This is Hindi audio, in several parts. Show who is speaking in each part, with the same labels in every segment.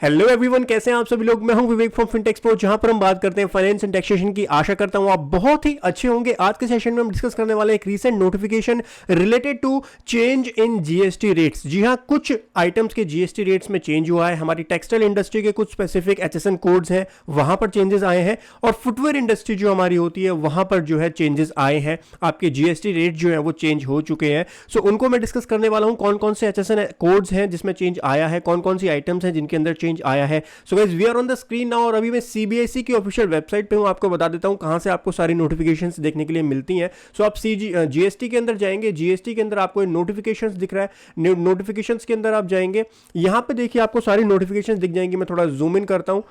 Speaker 1: हेलो एवरीवन, कैसे हैं आप सभी लोग। मैं हूं विवेक फ्रॉम फिनटेक प्रो, जहां पर हम बात करते हैं फाइनेंस एंड टैक्सेशन की। आशा करता हूं आप बहुत ही अच्छे होंगे। आज के सेशन में हम डिस्कस करने वाले एक recent notification related to change in GST rates. जी हां, कुछ आइटम्स के जीएसटी रेट्स में चेंज हुआ है। हमारी टेक्सटाइल इंडस्ट्री के कुछ स्पेसिफिक एचएसएन कोड्स हैं, वहां पर चेंजेस आए हैं। और फुटवेयर इंडस्ट्री जो हमारी होती है, वहां पर जो है चेंजेस आए हैं। आपके जीएसटी रेट जो है वो चेंज हो चुके हैं। सो उनको मैं डिस्कस करने वाला हूं। कौन कौन से एचएसएन कोड्स हैं जिसमें चेंज आया है, कौन कौन सी आइटम्स हैं जिनके अंदर चेंज आया है। So guys, we are on the screen now. और अभी मैं सीबीएसई की ऑफिशियल वेबसाइट पे हूं। आपको बता देता हूं कहां से आपको सारी नोटिफिकेशंस देखने के लिए मिलती हैं। सो आप जीएसटी के अंदर जाएंगे। जीएसटी के अंदर आपको नोटिफिकेशंस दिख रहा है। नोटिफिकेशंस के अंदर आप जाएंगे, यहां पे देखिए आपको सारी नोटिफिकेशंस दिख जाएंगी। मैं थोड़ा जूम इन करता हूं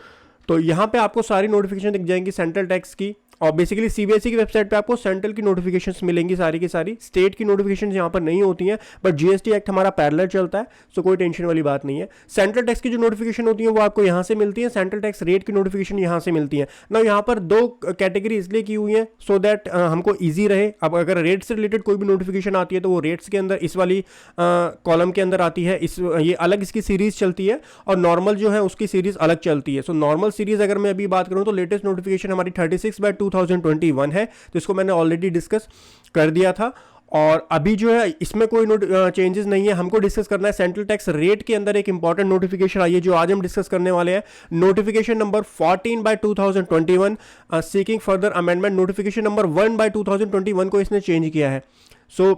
Speaker 1: तो यहां पे आपको सारी नोटिफिकेशन दिख जाएंगी सेंट्रल टैक्स की। और बेसिकली सीबीएसई की वेबसाइट पे आपको सेंट्रल की नोटिफिकेशंस मिलेंगी सारी की सारी। स्टेट की नोटिफिकेशंस यहाँ पर नहीं होती हैं, बट जीएसटी एक्ट हमारा पैरेलल चलता है, सो कोई टेंशन वाली बात नहीं है। सेंट्रल टैक्स की जो नोटिफिकेशन होती है वो आपको यहाँ से मिलती है। सेंट्रल टैक्स रेट की नोटिफिकेशन यहाँ से मिलती है ना। यहाँ पर दो कैटेगरी इसलिए की हुई है सो दैट हमको ईजी रहे। अब अगर रेट से रिलेटेड कोई भी नोटिफिकेशन आती है तो वो रेट्स के अंदर इस वाली कॉलम के अंदर आती है। ये अलग इसकी सीरीज चलती है और नॉर्मल जो है उसकी सीरीज अलग चलती है। सो नॉर्मल सीरीज अगर मैं अभी बात करूँ तो लेटेस्ट नोटिफिकेशन हमारी 36/2021 है, तो इसको मैंने ऑलरेडी डिस्कस कर दिया था। और अभी जो है इसमें कोई चेंजेस नहीं है। हमको डिस्कस करना है सेंट्रल टैक्स रेट के अंदर एक इंपॉर्टेंट नोटिफिकेशन आई है जो आज हम डिस्कस करने वाले हैं। Notification number 14/2021 seeking further amendment. Notification number 1/2021 को इसने चेंज किया है। सो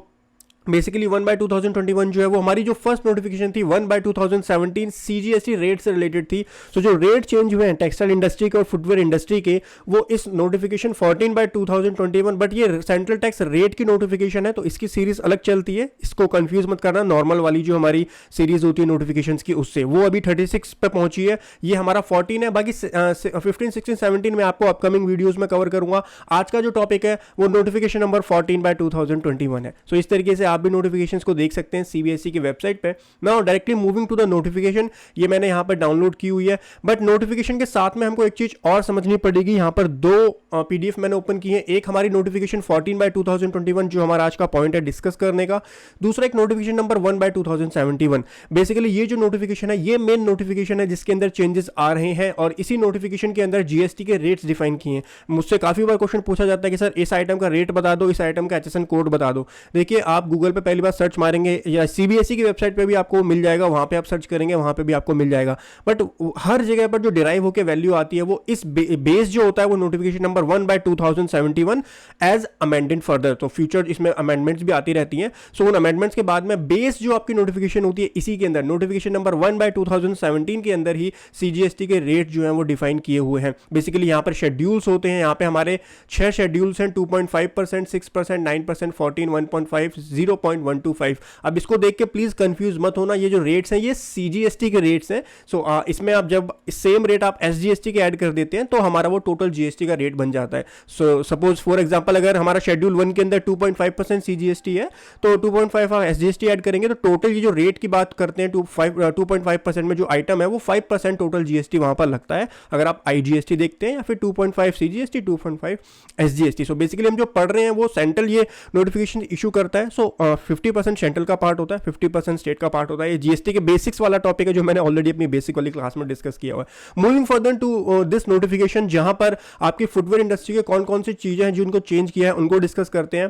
Speaker 1: बेसिकली 1/2021 जो है वो हमारी जो फर्स्ट नोटिफिकेशन थी 1/2017 सीजीएसटी रेट से रिलेटेड थी। सो जो रेट चेंज हुए हैं टेक्सटाइल इंडस्ट्री के और फुटवेयर इंडस्ट्री के, वो इस नोटिफिकेशन 14/2021, बट ये सेंट्रल टैक्स रेट की नोटिफिकेशन है तो इसकी सीरीज अलग चलती है। इसको कंफ्यूज मत करना नॉर्मल वाली जो हमारी सीरीज होती है नोटिफिकेशन की उससे। वो अभी 36 पे पहुंची है, ये हमारा 14 है। बाकी 15, 16, 17 में आपको अपकमिंग वीडियोज में कवर करूंगा। आज का जो टॉपिक है वो नोटिफिकेशन नंबर 14/2021 है। सो इस तरीके से आप भी नोटिफिकेशंस को देख सकते हैं सीबीएसई की वेबसाइट पे। Now directly moving to the notification, ये मैंने यहां पर डाउनलोड की हुई है। बट नोटिफिकेशन के साथ में हमको एक चीज और समझनी पड़ेगी। यहां पर दो पीडीएफ मैंने ओपन की है। एक हमारी नोटिफिकेशन 14/2021 जो हमारा आज का पॉइंट है डिस्कस करने का। दूसरा एक नोटिफिकेशन नंबर 1/2071। बेसिकली ये जो नोटिफिकेशन है ये मेन नोटिफिकेशन है जिसके अंदर चेंजेस आ रहे हैं और इसी नोटिफिकेशन के अंदर जीएसटी के रेट्स डिफाइन किए हैं। मुझसे काफी बार क्वेश्चन पूछा जाता है कि सर इस आइटम का रेट बता दो, इस आइटम का एचएसएन कोड बता दो। देखिए, आप गूगल पे पहली बार सर्च मारेंगे या सीबीएसई की वेबसाइट पे भी आपको मिल जाएगा, वहां पे आप सर्च करेंगे वहां पे भी आपको मिल जाएगा। बट हर जगह पर जो डिराइव होकर वैल्यू आती है वो इस बेस जो होता है वो notification number 1/2071 as amended further. तो फ्यूचर इसमें अमेंडमेंट्स भी आती रहती हैं। सो उन अमेंडमेंट्स के बाद में बेस जो आपकी नोटिफिकेशन होती है इसी के अंदर नोटिफिकेशन नंबर 1/2017 के अंदर ही सीजीएसटी के रेट जो है वो डिफाइन किए हुए हैं। बेसिकली यहाँ पर शेड्यूल्स होते हैं। यहाँ पे हमारे 6 शेड्यूल्स हैं, 2.5%, 6%, 9%, 14, 1.5, 0.125। अब इसको देख के प्लीज कंफ्यूज मत होना, ये जो रेट्स हैं ये सीजीएसटी के रेट्स हैं। सो इसमें आप जब सेम रेट आप एसजीएसटी के ऐड कर देते हैं तो हमारा वो टोटल जीएसटी का रेट बन जाता है। सो सपोज फॉर एग्जांपल अगर हमारा शेड्यूल 1 के अंदर 2.5% सीजीएसटी है तो 2.5 आप एसजीएसटी ऐड करेंगे तो टोटल ये जो रेट की बात करते हैं 2.5% में जो आइटम है वो 5% टोटल जीएसटी वहां पर लगता है अगर आप आईजीएसटी देखते हैं, या फिर 2.5 सीजीएसटी, 2.5 एसजीएसटी। सो बेसिकली हम जो पढ़ रहे हैं वो सेंट्रल ये नोटिफिकेशन इशू करता है। सो 50% सेंट्रल का पार्ट होता है, 50% स्टेट का पार्ट होता है। ये जीएसटी के बेसिक्स वाला टॉपिक है जो मैंने ऑलरेडी अपनी बेसिक वाली क्लास में डिस्कस किया हुआ है। Moving further to this notification, जहां पर आपकी फुटवेयर इंडस्ट्री के कौन कौन सी चीजें हैं जिनको चेंज किया है उनको डिस्कस करते हैं।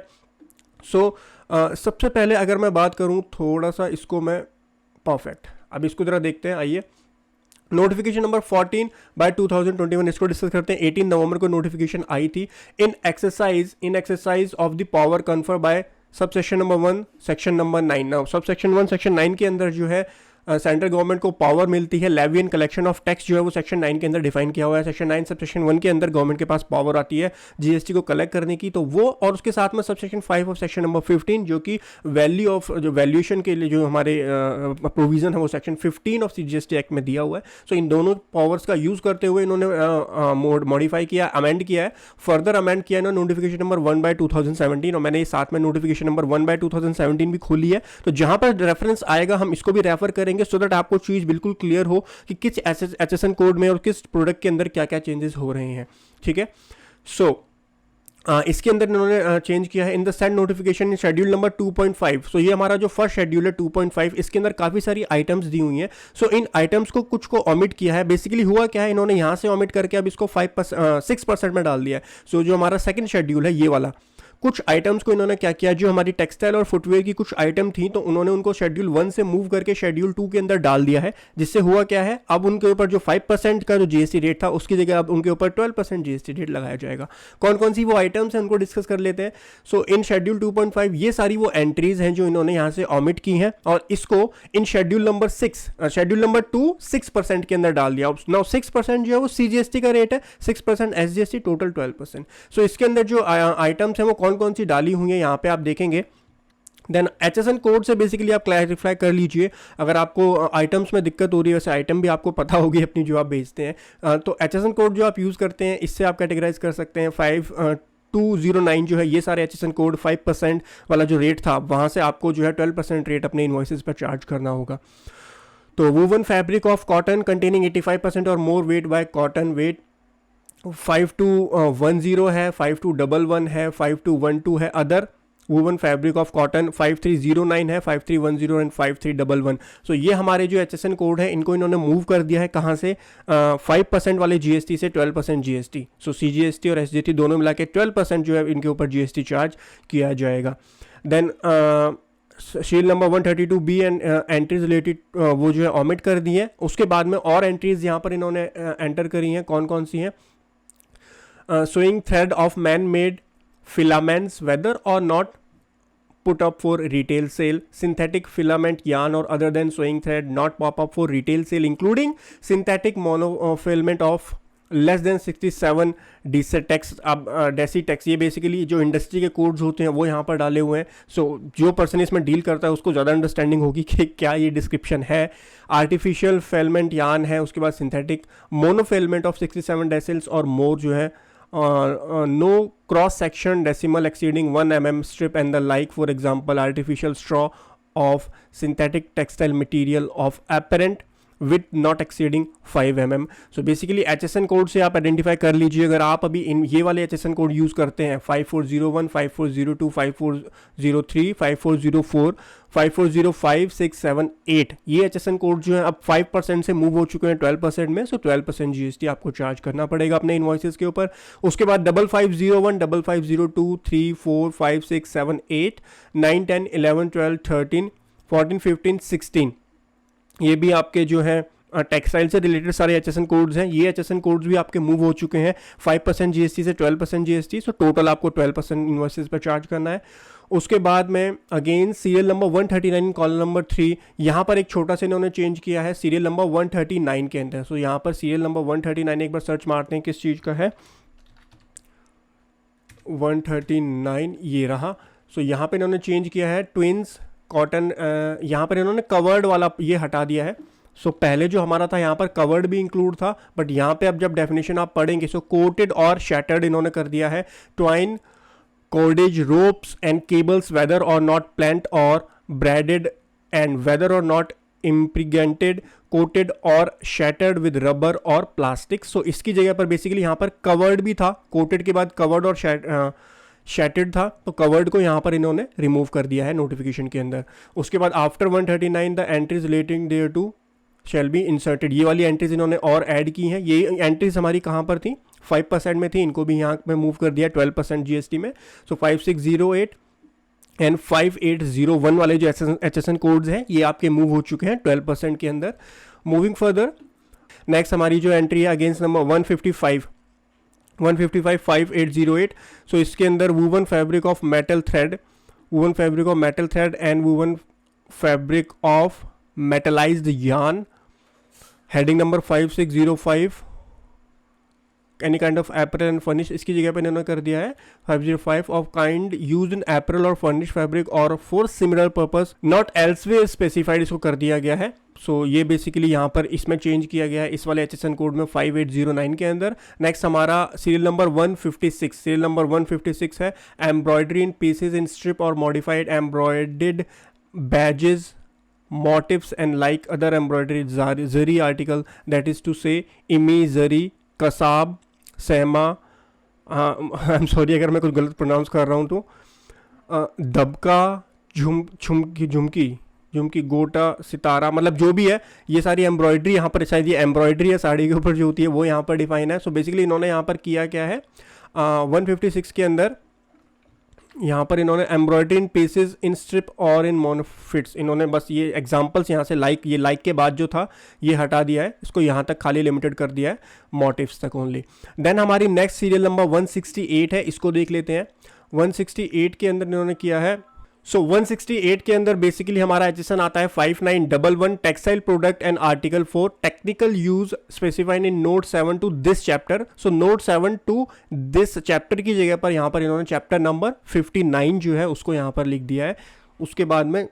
Speaker 1: सो सबसे पहले अगर मैं बात करूं थोड़ा सा इसको मैं परफेक्ट, अब इसको जरा देखते हैं। आइए, नोटिफिकेशन नंबर 14/2021 इसको डिस्कस करते हैं। 18 नवंबर को नोटिफिकेशन आई थी। In exercise of the power confer by subsection number 1 section number 9। Now subsection 1 section 9 के अंदर जो है सेंट्रल गवर्नमेंट को पावर मिलती है। Levy and collection of tax जो है वो सेक्शन 9 के अंदर डिफाइन किया हुआ है। सेक्शन 9 सबसेक्शन 1 के अंदर गवर्नमेंट के पास पावर आती है जीएसटी को कलेक्ट करने की, तो वो और उसके साथ में सबसेक्शन 5 ऑफ सेक्शन नंबर 15 जो कि वैल्यू ऑफ जो वैल्यूएशन के लिए जो हमारे प्रोविजन है वो सेक्शन 15 ऑफ जीएसटी एक्ट में दिया हुआ है। सो इन दोनों पावर्स का यूज करते हुए इन्होंने मॉडिफाई किया, अमेंड किया है, फर्दर अमेंड किया है नोटिफिकेशन नंबर 1/2017। और मैंने ये साथ में नोटिफिकेशन नंबर 1/2017 भी खोली है, तो जहां पर रेफरेंस आएगा हम इसको भी रेफर करेंगे सो दैट आपको चीज बिल्कुल क्लियर हो कि किस एचएसएन कोड में और किस प्रोडक्ट के अंदर क्या क्या चेंजेस हो रहे हैं। ठीक है, सो इसके अंदर इन्होंने चेंज किया है in the send notification in schedule number 2.5। सो ये हमारा जो फर्स्ट शेड्यूल है 2.5, इसके अंदर काफ़ी सारी आइटम्स दी हुई हैं। सो इन आइटम्स को कुछ को ऑमिट किया है। बेसिकली हुआ क्या है, इन्होंने यहाँ से ऑमिट करके अब इसको 6% में डाल दिया है। सो जो हमारा सेकंड शेड्यूल है ये वाला, कुछ आइटम्स को इन्होंने क्या किया, जो हमारी टेक्सटाइल और फुटवेयर की कुछ आइटम थी तो उन्होंने उनको शेड्यूल 1 से मूव करके शेड्यूल 2 के अंदर डाल दिया है। जिससे हुआ क्या है, अब उनके ऊपर जो 5% का जो जीएसटी रेट था उसकी जगह अब उनके ऊपर 12% जीएसटी रेट लगाया जाएगा। कौन कौन सी वो आइटम्स हैं उनको डिस्कस कर लेते हैं। सो इन शेड्यूल 2.5 ये सारी वो एंट्रीज हैं जो इन्होंने यहाँ से ऑमिट की हैं और इसको इन शेड्यूल नंबर 2 6% के अंदर डाल दिया। नाउ 6% जो है वो सीजीएसटी का रेट है, 6% एसजीएसटी, टोटल 12%। सो इसके अंदर जो आइटम्स हैं वो कौन कौन सी डाली हुई हैं यहाँ पे आप देखेंगे। देन HSN कोड से बेसिकली आप क्लैरिफाई कर लीजिए अगर आपको आइटम्स में दिक्कत हो रही है। वैसे आइटम भी आपको पता होगी अपनी जो आप भेजते हैं। तो HSN कोड जो आप यूज़ करते हैं इससे आप कैटेगराइज कर सकते हैं। 5209 जो है ये सारे HSN कोड 5% वाला जो रेट था वहाँ से आपको जो है 12% रेट अपने इन्वॉइसेस पर चार्ज करना होगा। तो woven fabric of cotton containing 85% और more weight by cotton, weight 5210 है, 5211 है, 5212 है। Other woven fabric of cotton 5309 है, 5310 एंड 5311। सो ये हमारे जो HSN कोड है इनको इन्होंने मूव कर दिया है कहाँ से, 5% वाले GST से 12% GST। सो CGST और SGST दोनों मिला के 12% जो है इनके ऊपर GST चार्ज किया जाएगा। देन शील number 132B and entries related वो जो है ऑमिट कर दी है। उसके बाद में और एंट्रीज यहाँ पर इन्होंने एंटर करी हैं। कौन कौन सी हैं, sewing thread of man-made filaments whether or not put up for retail sale, synthetic filament yarn or other than sewing thread not pop up for retail sale including synthetic monofilament of less than 67 डेसीटेक्स। अब डेसीटेक्स ये बेसिकली जो इंडस्ट्री के कोड्स होते हैं वो यहाँ पर डाले हुए हैं। सो जो पर्सन इसमें डील करता है उसको ज़्यादा अंडरस्टैंडिंग होगी कि क्या ये डिस्क्रिप्शन है। आर्टिफिशियल फेलमेंट यान है, उसके बाद सिंथेटिक मोनोफिलमेंट ऑफ 67 डेसिल्स और मोर जो है, no cross section decimal exceeding 1 mm strip and the like, for example artificial straw of synthetic textile material of apparent with not exceeding 5 mm। So basically HSN code से आप आइडेंटिफाई कर लीजिए। अगर आप अभी इन ये वाले HSN कोड यूज़ करते हैं 5401, 5402, 5403, 5404, 5405, 6, 7, 8, ये HSN कोड जो है अब 5% से मूव हो चुके हैं 12% में। सो 12% GST आपको चार्ज करना पड़ेगा अपने इन्वॉइसेस के ऊपर। उसके बाद 5501, 5502, 3, 4, 5, 6, 7, 8, 9, 10, 11, 12, 13, 14, 15, 16 ये भी आपके जो है टेक्सटाइल से रिलेटेड सारे HSN कोड्स हैं। ये HSN कोड्स भी आपके मूव हो चुके हैं 5% GST से 12% GST। सो टोटल आपको 12% इन्वॉइसेस पर चार्ज करना है। उसके बाद में again serial number 139 column number 3, यहाँ पर एक छोटा सा इन्होंने चेंज किया है सीरियल नंबर 139 के अंदर। सो यहाँ पर सीरियल नंबर 139 एक बार सर्च मारते हैं किस चीज़ का है, 139 ये रहा। सो यहाँ पर इन्होंने चेंज किया है ट्विंस कॉटन, यहाँ पर इन्होंने कवर्ड वाला ये हटा दिया है। सो पहले जो हमारा था यहाँ पर कवर्ड भी इंक्लूड था, बट यहाँ पे अब जब डेफिनेशन आप पढ़ेंगे सो कोटेड और शैटर्ड इन्होंने कर दिया है। Twine cordage ropes and cables whether or not plant or braided and whether or not impregnated, coated or shattered with rubber or plastic। so इसकी जगह पर बेसिकली यहाँ पर covered भी था, coated के बाद covered और shattered था, तो covered को यहाँ पर इन्होंने रिमूव कर दिया है नोटिफिकेशन के अंदर। उसके बाद after 139 the entries relating thereto shall be inserted, ये वाली एंट्रीज इन्होंने और ऐड की हैं। ये एंट्रीज हमारी कहाँ पर थी, 5% में थी, इनको भी यहाँ पे मूव कर दिया 12% GST में। सो 5608 एंड 5801 वाले जो HSN कोड्स हैं ये आपके मूव हो चुके हैं 12% के अंदर। मूविंग फर्दर नेक्स्ट हमारी जो एंट्री है अगेंस्ट नंबर 155 5808। सो इसके अंदर woven fabric of metal thread, woven fabric of metal thread and woven fabric of metallised yarn, heading number 5605 any kind of apparel and furnish, इसकी जगह पे इन्होंने कर दिया है 505 of kind used in apparel और फर्निश फैब्रिक और for similar purpose not elsewhere specified, इसको कर दिया गया है। सो ये बेसिकली यहाँ पर इसमें चेंज किया गया है इस वाले HSN कोड में 5809 के अंदर। नेक्स्ट हमारा सीरियल नंबर 156, सीरियल नंबर 156 है एम्ब्रॉयडरी इन पीसेज इन स्ट्रिप और modified embroidered badges motifs and like other embroidery zari article, that is to say imi, zari, kasab, sehma, I am sorry अगर मैं कुछ गलत प्रोनाउंस कर रहा हूँ तो, दबका, झुमकी झुमकी झुमकी, गोटा, सितारा, मतलब जो भी है ये सारी एम्ब्रॉयडरी यहाँ पर, शायद ये एम्ब्रॉयडरी है साड़ी के ऊपर जो होती है वो यहाँ पर डिफाइन है। सो बेसिकली इन्होंने यहाँ पर किया क्या है, 156 के अंदर यहाँ पर इन्होंने embroidery in pieces in strip और इन मोनोफिट्स, इन्होंने बस ये एग्जांपल्स यहाँ से लाइक, ये लाइक के बाद जो था ये हटा दिया है, इसको यहाँ तक खाली लिमिटेड कर दिया है मोटिव्स तक ओनली। देन हमारी नेक्स्ट सीरियल नंबर 168 है, इसको देख लेते हैं। 168 के अंदर इन्होंने किया है, सो 168 के अंदर बेसिकली हमारा एचएसएन आता है 5911 textile product and article 4 technical use specified in note 7 to this chapter. So note 7 to this chapter की जगह पर यहाँ पर इन्होंने चैप्टर नंबर 59 जो है उसको यहाँ पर लिख दिया है। उसके बाद में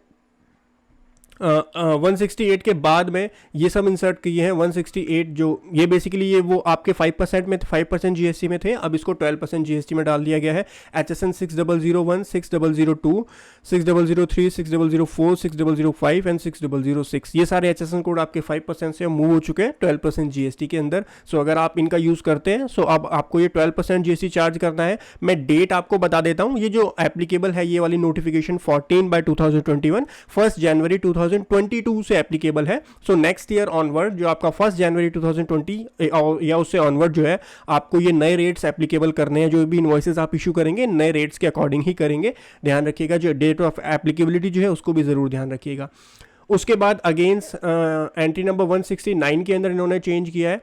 Speaker 1: 168 के बाद में ये सब इंसर्ट किए हैं। 168 जो ये बेसिकली ये वो आपके 5% में 5% जीएसटी में थे, अब इसको 12% जीएसटी में डाल दिया गया है। HSN 6001, 6002, 6003, 6004, 6005 एंड 6006 ये सारे HSN कोड आपके 5% से मूव हो चुके हैं 12% जीएसटी के अंदर। सो अगर आप इनका यूज़ करते हैं सो अब आपको ये 12% जीएसटी चार्ज करना है। मैं डेट आपको बता देता हूँ, ये जो एप्लीकेबल है ये वाली नोटिफिकेशन 14/2021 1 जनवरी 2022 से एप्लीकेबल है। सो नेक्स्ट ईयर ऑनवर्ड जो आपका 1 जनवरी 2020 या उससे ऑनवर्ड जो है आपको ये नए रेट्स एप्लीकेबल करने हैं। जो भी इनवॉइसेस आप इशू करेंगे नए रेट्स के अकॉर्डिंग ही करेंगे, ध्यान रखिएगा। जो डेट ऑफ एप्लीकेबिलिटी जो है उसको भी ज़रूर ध्यान रखिएगा। उसके बाद अगेंस्ट एंट्री नंबर 169 के अंदर इन्होंने चेंज किया है।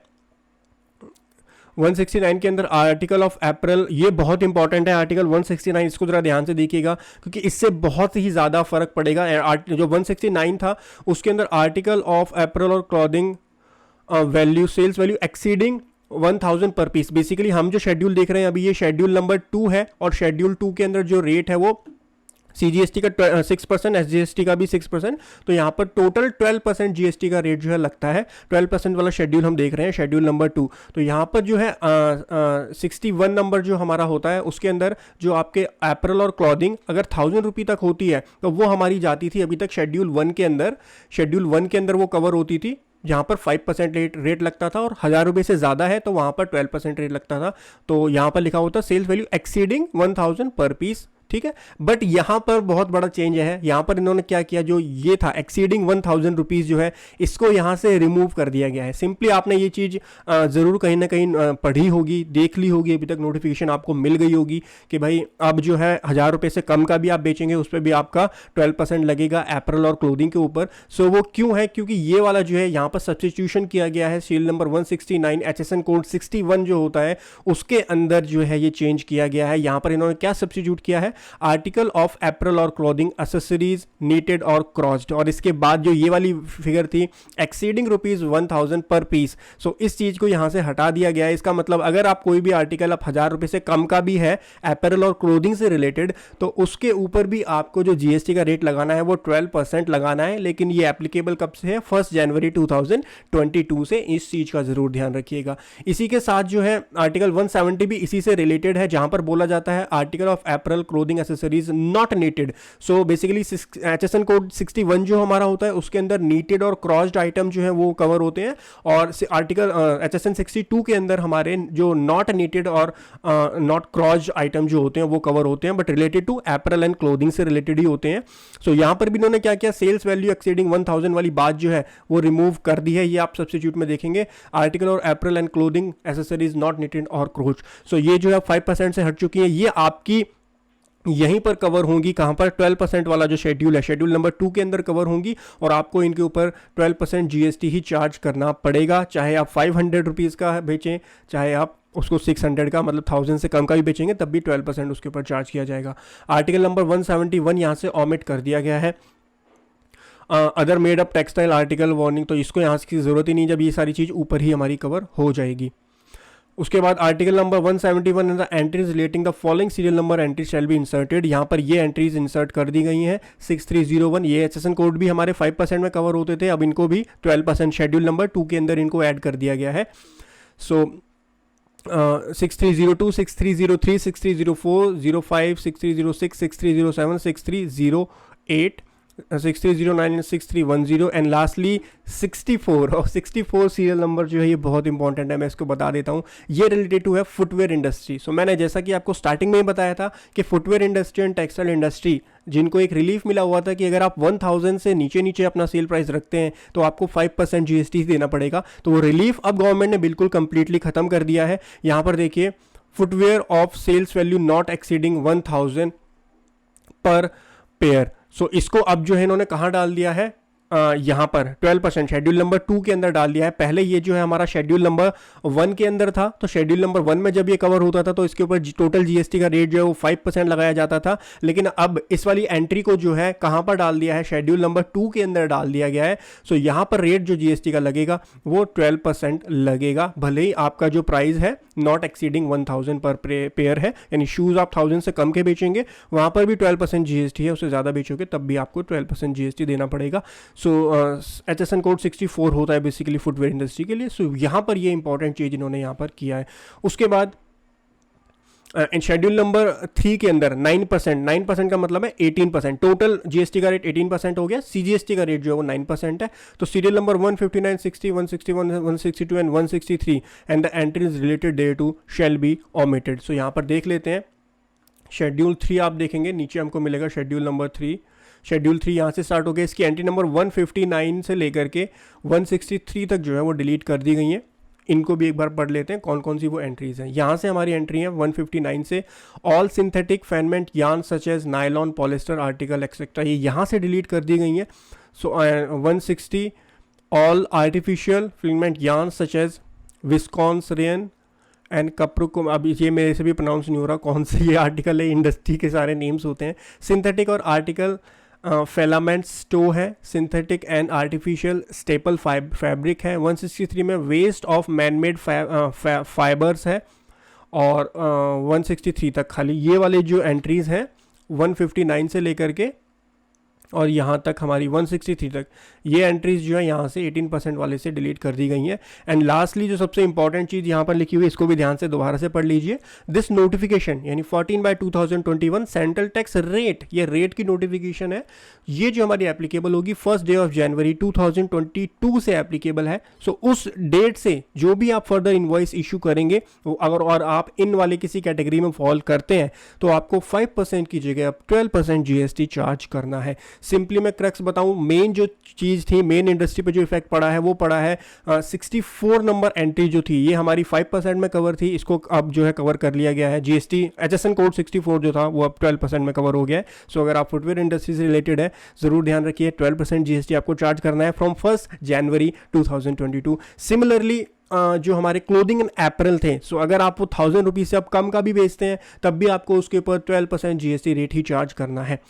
Speaker 1: 169 के अंदर आर्टिकल ऑफ अप्रैल, ये बहुत इंपॉर्टेंट है आर्टिकल 169, इसको जरा ध्यान से देखिएगा क्योंकि इससे बहुत ही ज़्यादा फर्क पड़ेगा। जो 169 था उसके अंदर आर्टिकल ऑफ अप्रैल और clothing value sales value exceeding 1000 per piece. Basically हम जो शेड्यूल देख रहे हैं अभी ये शेड्यूल नंबर 2 है और शेड्यूल 2 के अंदर जो रेट है वो CGST का 6%, SGST का भी 6%, तो यहाँ पर टोटल 12% GST का रेट जो है लगता है। 12% वाला शेड्यूल हम देख रहे हैं, शेड्यूल नंबर 2। तो यहाँ पर जो है 61 नंबर जो हमारा होता है उसके अंदर जो आपके अप्रैल और क्लॉथिंग अगर 1000 रुपये तक होती है तो वो हमारी जाती थी अभी तक शेड्यूल 1 के अंदर। शेड्यूल 1 के अंदर वो कवर होती थी जहाँ पर 5% रेट लगता था और 1000 रुपये से ज़्यादा है तो वहाँ पर 12% रेट लगता था। तो यहाँ पर लिखा होता sales value exceeding 1000 per piece, ठीक है। बट यहाँ पर बहुत बड़ा चेंज है, यहाँ पर इन्होंने क्या किया, जो ये था एक्सीडिंग 1000 रुपीज़ जो है इसको यहाँ से रिमूव कर दिया गया है। सिंपली आपने ये चीज़ ज़रूर कहीं ना कहीं पढ़ी होगी, देख ली होगी, अभी तक नोटिफिकेशन आपको मिल गई होगी कि भाई अब जो है 1000 रुपये से कम का भी आप बेचेंगे उस पर भी आपका 12% लगेगा अप्रैल और क्लोथिंग के ऊपर। सो वो क्यों है, क्योंकि ये वाला जो है यहाँ पर सब्सटीट्यूशन किया गया है। सीरियल नंबर 169 HSN कोड 61 जो होता है उसके अंदर जो है ये चेंज किया गया है। यहाँ पर इन्होंने क्या सब्सटीट्यूट किया है, आर्टिकल ऑफ अप्रैल और clothing accessories needed or crossed, और इसके बाद जो ये वाली फिगर थी एक्सीडिंग ₹1000 पर पीस। सो इस चीज को यहां से हटा दिया गया है। इसका मतलब अगर आप कोई भी आर्टिकल आप 1000 रुपए से कम का भी है अप्रैल और क्लोथिंग से रिलेटेड तो उसके ऊपर भी आपको जो जीएसटी का रेट लगाना है वो 12% लगाना है। लेकिन ये एप्लीकेबल कब से है, 1 जनवरी 2022 से। इस चीज का जरूर ध्यान रखिएगा। इसी के साथ जो है आर्टिकल 170 भी इसी से रिलेटेड है जहां पर बोला जाता है article of April clothing accessories not needed. So basically HSN code 61 जो हमारा होता है उसके अंदर नीटेड और क्रॉस्ड आइटम जो है वो कवर होते हैं, और आर्टिकल HSN 62 के अंदर हमारे जो नॉट नीटेड और नॉट क्रॉस्ड आइटम जो होते हैं वो कवर होते हैं but related to apparel and clothing से रिलेटेड ही होते हैं। सो यहाँ पर भी इन्होंने क्या किया, सेल्स वैल्यू एक्सीडिंग 1000 वाली बात जो है वो रिमूव कर दी है। ये आप सब्स्टिट्यूट में देखेंगे आर्टिकल और apparel and clothing accessories not knitted or crocheted. So ये जो है 5% से हट चुकी है, ये आपकी यहीं पर कवर होंगी। कहां पर, 12% वाला जो शेड्यूल है शेड्यूल नंबर 2 के अंदर कवर होंगी और आपको इनके ऊपर 12% जीएसटी ही चार्ज करना पड़ेगा। चाहे आप 500 रुपीज़ का बेचें, चाहे आप उसको 600 का मतलब 1000 से कम का भी बेचेंगे तब भी 12% उसके ऊपर चार्ज किया जाएगा। आर्टिकल नंबर 171 यहाँ से ऑमिट कर दिया गया है। Other made up textile article warning, तो इसको यहाँ की ज़रूरत ही नहीं जब ये सारी चीज़ ऊपर ही हमारी कवर हो जाएगी। उसके बाद article number 171 the entries relating the following serial number entry shell be inserted. यहाँ पर ये एंट्रीज इंसर्ट कर दी गई हैं। 6301 ये HSN कोड भी हमारे 5% में कवर होते थे, अब इनको भी 12% शेड्यूल नंबर 2 के अंदर इनको ऐड कर दिया गया है। सो 6302, 6303, 6304, 05, 6306, 6307, 6308, 6309 एंड 6310 एंड लास्टली 64, और 64 सीरियल नंबर जो है ये बहुत इंपॉर्टेंट है, मैं इसको बता देता हूँ। ये रिलेटेड टू है फुटवेयर इंडस्ट्री। सो मैंने जैसा कि आपको स्टार्टिंग में ही बताया था कि footwear industry and textile industry जिनको एक रिलीफ मिला हुआ था कि अगर आप 1000 से नीचे नीचे अपना सेल प्राइस रखते हैं तो आपको 5% जीएसटी देना पड़ेगा, तो वो रिलीफ अब गवर्नमेंट ने बिल्कुल कंप्लीटली खत्म कर दिया है। यहाँ पर देखिए, footwear of sales value not exceeding 1000 per pair. सो इसको अब जो है इन्होंने कहाँ डाल दिया है, यहाँ पर 12% शेड्यूल नंबर 2 के अंदर डाल दिया है। पहले ये जो है हमारा शेड्यूल नंबर 1 के अंदर था, तो शेड्यूल नंबर 1 में जब ये कवर होता था तो इसके ऊपर टोटल जीएसटी का रेट जो है वो 5% लगाया जाता था, लेकिन अब इस वाली एंट्री को जो है कहाँ पर डाल दिया है, शेड्यूल नंबर 2 के अंदर डाल दिया गया है। सो यहाँ पर रेट जो जीएसटी का लगेगा वो 12% लगेगा, भले ही आपका जो प्राइस है नॉट एक्सीडिंग 1000 पर पेयर है, यानी शूज आप 1000 से कम के बेचेंगे वहाँ पर भी 12% जीएसटी है, उससे ज़्यादा बेचोगे तब भी आपको 12% जीएसटी देना पड़ेगा। सो HSN कोड 64 होता है बेसिकली फुटवेयर इंडस्ट्री के लिए। सो यहाँ पर ये इंपॉर्टेंट चीज़ इन्होंने यहाँ पर किया है। उसके बाद इन शेड्यूल नंबर 3 के अंदर 9% का मतलब है 18%, टोटल जीएसटी का रेट 18% हो गया, सीजीएसटी का रेट जो है वो 9% है। तो serial number 159, 60, 161, 162 and 163 and the entries related thereto shall be omitted. So यहाँ पर देख लेते हैं शेड्यूल 3, आप देखेंगे नीचे हमको मिलेगा शेड्यूल नंबर 3। शेड्यूल 3 यहाँ से स्टार्ट हो गया, इसकी एंट्री नंबर 159 से लेकर के 163 तक जो है वो डिलीट कर दी गई हैं। इनको भी एक बार पढ़ लेते हैं कौन कौन सी वो एंट्रीज हैं। यहाँ से हमारी एंट्री है 159 से, all synthetic filament yarn such as nylon, polyester article etcetera, ये यहाँ से डिलीट कर दी गई हैं। So 160 all artificial filament yarn such as viscose rayon and कप्रुकुम, अब ये मेरे से भी प्रोनाउंस नहीं हो रहा कौन से ये आर्टिकल है, इंडस्ट्री के सारे नेम्स होते हैं। सिंथेटिक और आर्टिकल फिलामेंट स्टो है, synthetic and artificial staple fabric है। 163 में वेस्ट ऑफ मैनमेड फाइबर्स है, और 163 तक खाली ये वाले जो एंट्रीज हैं 159 से लेकर के और यहाँ तक हमारी 163 तक ये एंट्रीज जो है यहाँ से 18% वाले से डिलीट कर दी गई हैं। एंड लास्टली जो सबसे इंपॉर्टेंट चीज़ यहाँ पर लिखी हुई है, इसको भी ध्यान से दोबारा से पढ़ लीजिए। दिस नोटिफिकेशन यानी 14/2021 सेंट्रल टैक्स रेट, ये रेट की नोटिफिकेशन है, ये जो हमारी एप्लीकेबल होगी 1 डे ऑफ जनवरी 2022 से एप्लीकेबल है। सो उस डेट से जो भी आप फर्दर इनवॉइस इशू करेंगे, अगर और आप इन वाले किसी कैटेगरी में फॉल करते हैं तो आपको 5% की जगह अब 12% जीएसटी चार्ज करना है। सिंपली मैं क्रक्स बताऊं, मेन जो चीज़ थी, मेन इंडस्ट्री पे जो इफेक्ट पड़ा है वो पड़ा है 64 नंबर एंट्री जो थी, ये हमारी 5% में कवर थी, इसको अब जो है कवर कर लिया गया है। जीएसटी HSN कोड 64 जो था वो अब 12% में कवर हो गया है। सो अगर आप फुटवेयर इंडस्ट्री से रिलेटेड है ज़रूर ध्यान रखिए, 12% जीएसटी आपको चार्ज करना है फ्रॉम 1 जनवरी 2022। सिमिलरली जो हमारे क्लोथिंग एंड एपरल थे, सो अगर आप वो 1000 रुपीज़ से आप कम का भी बेचते हैं तब भी आपको उसके ऊपर 12% जीएसटी रेट ही चार्ज करना है।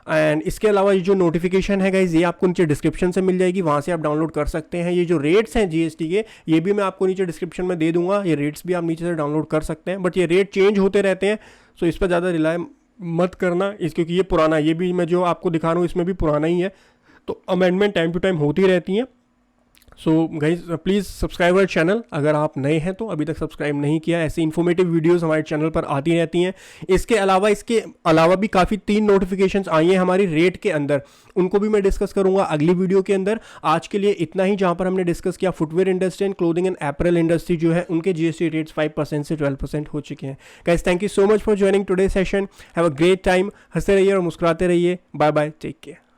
Speaker 1: एंड इसके अलावा ये जो नोटिफिकेशन है गाइज, ये आपको नीचे डिस्क्रिप्शन से मिल जाएगी, वहाँ से आप डाउनलोड कर सकते हैं। ये जो रेट्स हैं जीएसटी के, ये भी मैं आपको नीचे डिस्क्रिप्शन में दे दूंगा, ये रेट्स भी आप नीचे से डाउनलोड कर सकते हैं, बट ये रेट चेंज होते रहते हैं, सो इस पर ज़्यादा रिलाय मत करना इस, क्योंकि ये पुराना, ये भी मैं जो आपको दिखा रहा हूँ इसमें भी पुराना ही है, तो अमेंडमेंट टाइम टू टाइम होती रहती हैं। So guys please subscribe our channel, अगर आप नए हैं तो अभी तक सब्सक्राइब नहीं किया, ऐसी इन्फॉर्मेटिव वीडियोस हमारे चैनल पर आती रहती हैं। इसके अलावा भी काफ़ी 3 नोटिफिकेशंस आई हैं हमारी रेट के अंदर, उनको भी मैं डिस्कस करूंगा अगली वीडियो के अंदर। आज के लिए इतना ही, जहां पर हमने डिस्कस किया footwear industry and clothing and apparel industry जो है उनके जीएसटी रेट्स 5% से 12% हो चुके हैं। Guys thank you so much for joining today session, have a great time, हंसते रहिए और मुस्कुराते रहिए, बाय बाय, टेक केयर।